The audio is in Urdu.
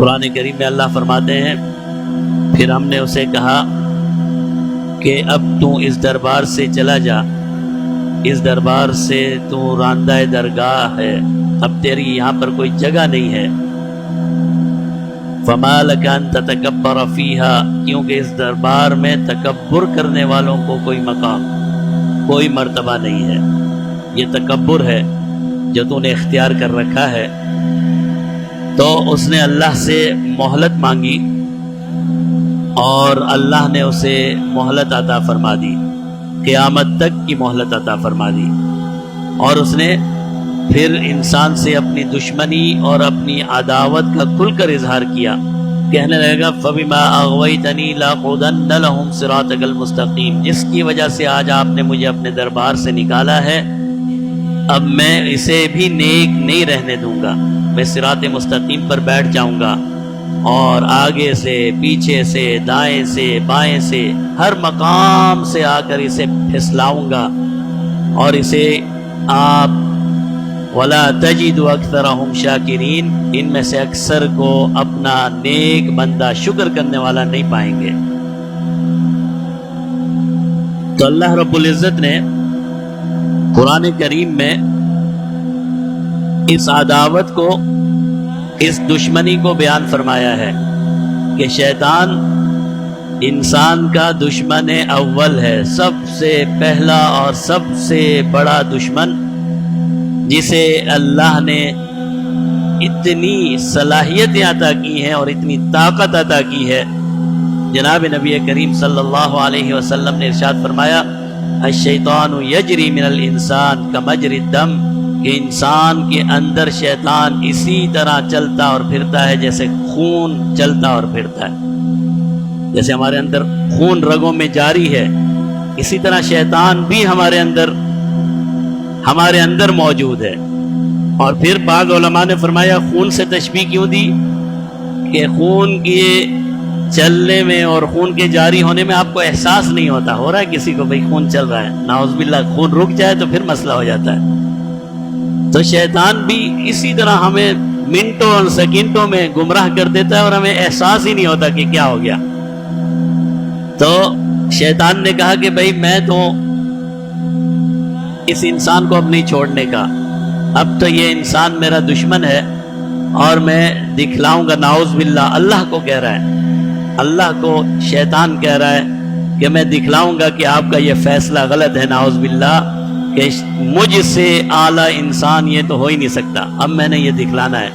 قرآن کریم میں اللہ فرماتے ہیں پھر ہم نے اسے کہا کہ اب تو اس دربار سے چلا جا، اس دربار سے تو راندہ درگاہ ہے، اب تیری یہاں پر کوئی جگہ نہیں ہے۔ فما لک ان تتکبر فیہا، کیونکہ اس دربار میں تکبر کرنے والوں کو کوئی مقام، کوئی مرتبہ نہیں ہے۔ یہ تکبر ہے جو تو نے اختیار کر رکھا ہے۔ تو اس نے اللہ سے مہلت مانگی اور اللہ نے اسے مہلت عطا فرما دی، قیامت تک کی مہلت عطا فرما دی۔ اور اس نے پھر انسان سے اپنی دشمنی اور اپنی عداوت کا کھل کر اظہار کیا، کہنے لگے گا فَبِمَا أَغْوَيْتَنِي لَأَقْعُدَنَّ لَهُمْ صِرَاطَكَ الْمُسْتَقِيمَ، جس کی وجہ سے آج آپ نے مجھے اپنے دربار سے نکالا ہے، اب میں اسے بھی نیک نہیں رہنے دوں گا، میں صراط مستقیم پر بیٹھ جاؤں گا اور آگے سے، پیچھے سے، دائیں سے، بائیں سے، ہر مقام سے آ کر اسے پھسلاؤں گا اور اسے آپ وَلَا تَجِدُ أَكْثَرَهُمْ شَاكِرِينَ، ان میں سے اکثر کو اپنا نیک بندہ شکر کرنے والا نہیں پائیں گے۔ تو اللہ رب العزت نے قرآن کریم میں اس عداوت کو، اس دشمنی کو بیان فرمایا ہے کہ شیطان انسان کا دشمن اول ہے، سب سے پہلا اور سب سے بڑا دشمن، جسے اللہ نے اتنی صلاحیتیں عطا کی ہیں اور اتنی طاقت عطا کی ہے۔ جناب نبی کریم صلی اللہ علیہ وسلم نے ارشاد فرمایا الشیطان یجری من الانسان کمجری الدم، کہ انسان کے اندر شیطان اسی طرح چلتا اور پھرتا ہے جیسے خون چلتا اور پھرتا ہے۔ جیسے ہمارے اندر خون رگوں میں جاری ہے، اسی طرح شیطان بھی ہمارے اندر موجود ہے۔ اور پھر بعض علماء نے فرمایا خون سے تشبیہ کیوں دی کہ خون کے چلنے میں اور خون کے جاری ہونے میں آپ کو احساس نہیں ہوتا، ہو رہا ہے کسی کو بھئی خون چل رہا ہے، نعوذ باللہ خون رک جائے تو پھر مسئلہ ہو جاتا ہے۔ تو شیطان بھی اسی طرح ہمیں منٹوں اور سیکنڈوں میں گمراہ کر دیتا ہے اور ہمیں احساس ہی نہیں ہوتا کہ کیا ہو گیا۔ تو شیطان نے کہا کہ بھئی میں تو اس انسان کو اب نہیں چھوڑنے کا، اب تو یہ انسان میرا دشمن ہے اور میں دکھلاؤں گا، نعوذ باللہ اللہ کو کہہ رہا ہے، اللہ کو شیطان کہہ رہا ہے کہ میں دکھلاؤں گا کہ آپ کا یہ فیصلہ غلط ہے، نعوذ باللہ، کہ مجھ سے اعلیٰ انسان یہ تو ہو ہی نہیں سکتا، اب میں نے یہ دکھلانا ہے۔